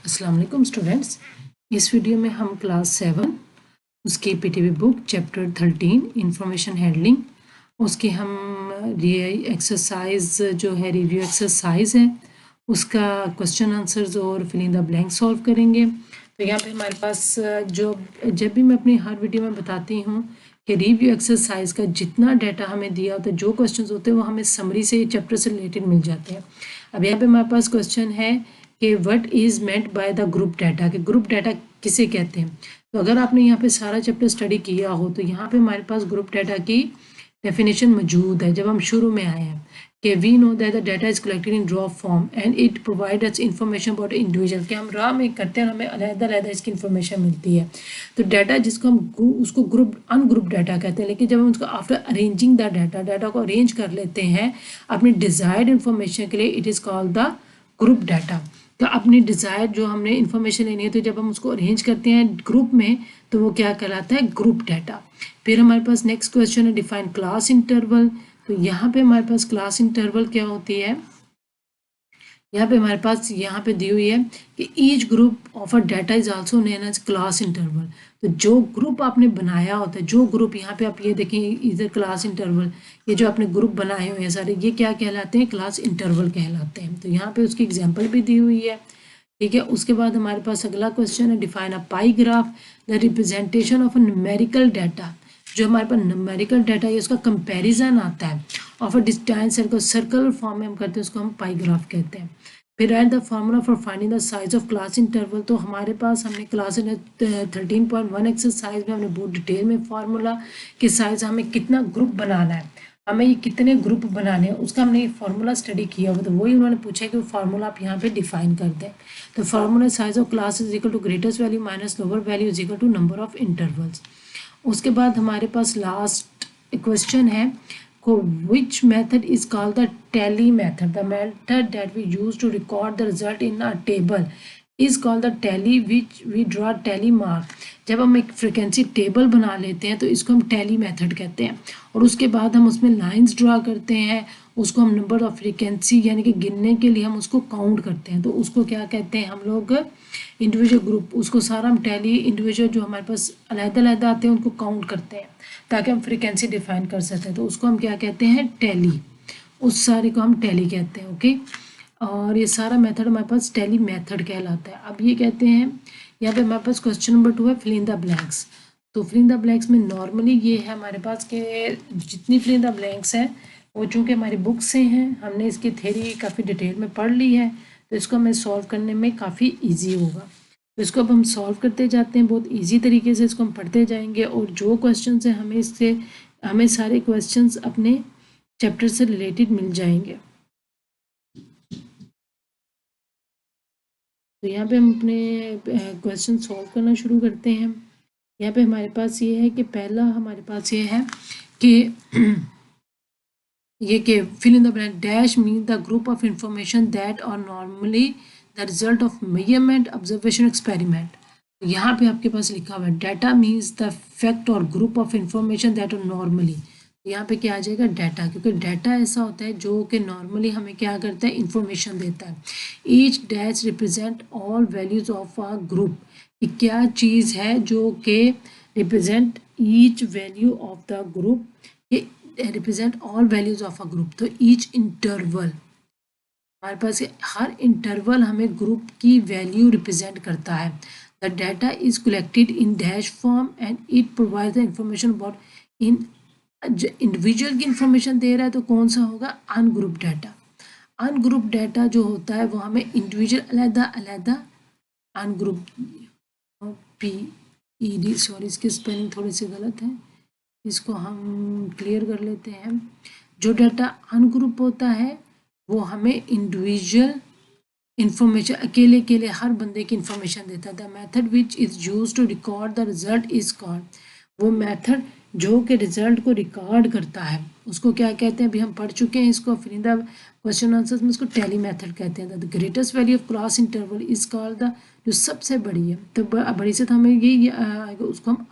अस्सलाम वालेकुम स्टूडेंट्स। इस वीडियो में हम क्लास 7 उसकी PTB book chapter 13 information handling उसकी हम एक्सरसाइज जो है रिव्यू एक्सरसाइज है उसका क्वेश्चन आंसर्स और fill in the blank solve करेंगे। तो यहाँ पे हमारे पास जो जब भी मैं अपनी हर वीडियो में बताती हूँ कि रिव्यू एक्सरसाइज का जितना डाटा हमें दिया होता है, जो क्वेश्चंस होते हैं वो हमें समरी से चैप्टर से रिलेटेड मिल जाते हैं। अब यहाँ पे हमारे पास क्वेश्चन है कि what is meant by the group data, कि ग्रुप डाटा किसे कहते हैं। तो अगर आपने यहाँ पे सारा चैप्टर स्टडी किया हो तो यहाँ पे हमारे पास ग्रुप डाटा की डेफिनेशन मौजूद है। जब हम शुरू में आए हैं कि we know that the data is collected in draw form and it provide us information about individual, कि हम रॉ में करते हैं और हमें अलग-अलग इसकी इंफॉर्मेशन मिलती है। तो डाटा जिसको हम उसको ग्रुप अनग्रुप डाटा कहते हैं, लेकिन जब हम उसको आफ्टर अरेंजिंग द डाटा को अरेंज कर लेते हैं अपनी डिजायर्ड इंफॉर्मेशन के लिए, it is called the group data. तो अपनी डिज़ायर जो हमने इंफॉर्मेशन लेनी है तो जब हम उसको अरेंज करते हैं ग्रुप में तो वो क्या कहलाता है, ग्रुप डाटा। फिर हमारे पास नेक्स्ट क्वेश्चन है डिफाइन क्लास इंटरवल। तो यहाँ पे हमारे पास क्लास इंटरवल क्या होती है, यहाँ पे हमारे पास यहाँ पे दी हुई है कि each group of a data is also known as class interval. तो जो ग्रुप आपने बनाया होता है, जो ग्रुप यहाँ पे आप ये देखें इधर क्लास इंटरवल, ये जो आपने ग्रुप बनाए हुए हैं सारे, ये क्या कहलाते हैं, क्लास इंटरवल कहलाते हैं। तो यहाँ पे उसकी एग्जाम्पल भी दी हुई है, ठीक है। उसके बाद हमारे पास अगला क्वेश्चन है define a pi graph, the representation of a numerical data. जो हमारे पास न्यूमेरिकल डाटा है उसका कंपैरिजन आता है of a distance circle form में हम करते हैं, उसको हम पाई ग्राफ कहते हैं। फिर right the formula for finding the size of class interval. तो हमारे पास हमने क्लास 13.1 एक्सरसाइज में हमने बहुत डिटेल में फार्मूला कि साइज हमें कितना ग्रुप बनाना है, हमें ये कितने ग्रुप बनाने हैं, उसका हमने फार्मूला स्टडी किया हुआ। तो वही उन्होंने पूछा कि वो फार्मूला आप यहाँ पे डिफाइन कर दें। तो formula size of class is equal to greatest value minus lower value is equal to number of intervals. उसके बाद हमारे पास लास्ट क्वेश्चन है को which method is called the tally method, the method that we use to record the result in a table is called the tally, which we draw tally mark। जब हम एक frequency table बना लेते हैं तो इसको हम टैली मेथड कहते हैं, और उसके बाद हम उसमें लाइंस ड्रा करते हैं, उसको हम नंबर ऑफ फ्रिक्वेंसी यानी कि गिनने के लिए हम उसको काउंट करते हैं। तो उसको क्या कहते हैं हम लोग, इंडिविजुअल ग्रुप। उसको सारा हम टैली इंडिविजुअल जो हमारे पास अलग-अलग आते हैं उनको काउंट करते हैं ताकि हम फ्रीक्वेंसी डिफाइन कर सकते। तो उसको हम क्या कहते हैं, टैली। उस सारे को हम टैली कहते हैं, ओके। और ये सारा मेथड हमारे पास टैली मेथड कहलाता है। अब ये कहते हैं यहाँ पे हमारे पास क्वेश्चन नंबर 2 है फिल इन द ब्लैंक्स। तो फिल इन द ब्लैंक्स में नॉर्मली ये है हमारे पास के जितनी फिल इन द ब्लैंक्स है वो चूँकि हमारी बुक से हैं, हमने इसकी थ्योरी काफ़ी डिटेल में पढ़ ली है, तो इसको हमें सॉल्व करने में काफ़ी ईजी होगा। तो इसको अब हम सॉल्व करते जाते हैं बहुत इजी तरीके से, इसको हम पढ़ते जाएंगे और जो क्वेश्चंस हैं हमें सारे क्वेश्चंस अपने चैप्टर से रिलेटेड मिल जाएंगे। तो यहाँ पे हम अपने क्वेश्चन सॉल्व करना शुरू करते हैं। यहाँ पे हमारे पास ये है कि पहला हमारे पास ये है कि ये कि fill in the blank dash mean the group of information that are normally the result of measurement observation experiment। यहाँ पे आपके पास लिखा हुआ है डाटा मीन्स द फैक्ट और group of information that are normally. यहाँ पे क्या आ जाएगा, डाटा, क्योंकि डाटा ऐसा होता है जो कि नॉर्मली हमें क्या करता है, इंफॉर्मेशन देता है। Each dash represent all values of a group, क्या चीज़ है जो कि represent each value of the group, represent all values of a group. तो ईच इंटरवल, हमारे पास हर इंटरवल हमें ग्रुप की वैल्यू रिप्रेजेंट करता है। The data is collected in dash form and it provide the information about in. Individual की information दे रहा है तो कौन सा होगा, अनग्रुप डाटा। अनग्रुप डाटा जो होता है वो हमें इंडिविजुअल अलग-अलग अनग्रुप PED, सॉरी इसकी स्पेलिंग थोड़ी सी गलत है, इसको हम क्लियर कर लेते हैं। जो डाटा अनग्रुप होता है वो हमें इंडिविजुअल इंफॉर्मेशन अकेले हर बंदे की इंफॉर्मेशन देता है। The method which is use to record the result is called, वो मेथड जो कि रिजल्ट को रिकॉर्ड करता है उसको क्या कहते हैं, अभी हम पढ़ चुके हैं इसको फिर इन द क्वेश्चन आंसर्स में, उसको टैली मेथड कहते हैं। The greatest value of class interval is called the, जो सबसे बड़ी है, तो बड़ी से तो हमें यही आएगा, उसको हम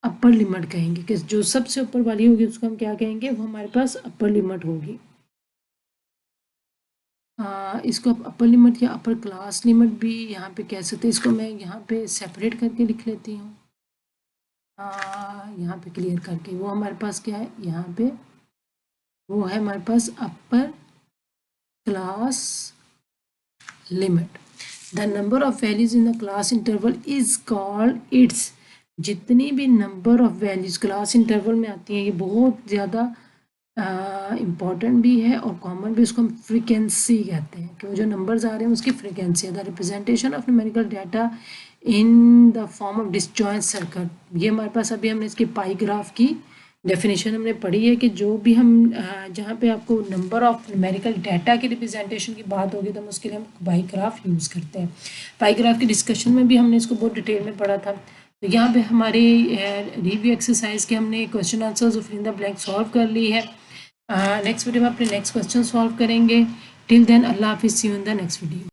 अपर लिमिट कहेंगे, कि जो सबसे ऊपर वाली होगी उसको हम क्या कहेंगे, वो हमारे पास अपर लिमिट होगी। इसको आप अपर लिमिट या अपर क्लास लिमिट भी यहाँ पे कह सकते हैं। इसको मैं यहाँ पे सेपरेट करके लिख लेती हूँ, यहाँ पे क्लियर करके। वो हमारे पास क्या है यहाँ पे, वो है हमारे पास upper class limit. The number of values in the class interval is called its. जितनी भी number of values class interval में आती हैं ये बहुत ज़्यादा इम्पॉर्टेंट भी है और कॉमन भी, उसको हम फ्रीक्वेंसी कहते हैं कि वो जो नंबर्स आ रहे हैं उसकी फ्रीक्वेंसी है। The representation of numerical data in the form of disjoint circle. ये हमारे पास अभी हमने इसकी पाई ग्राफ की डेफिनेशन हमने पढ़ी है कि जो भी हम जहाँ पे आपको नंबर ऑफ न्यूमेरिकल डाटा की रिप्रेजेंटेशन की बात होगी तो हम उसके लिए हम पाई ग्राफ यूज़ करते हैं। पाई ग्राफ की डिस्कशन में भी हमने इसको बहुत डिटेल में पढ़ा था। तो यहाँ पे हमारे रिव्यू एक्सरसाइज के हमने क्वेश्चन आंसर्स और fill in the blank solve कर ली है। नेक्स्ट वीडियो में अपने नेक्स्ट क्वेश्चन सॉल्व करेंगे। टिल देन अल्लाह हाफिज़, see you in the next video.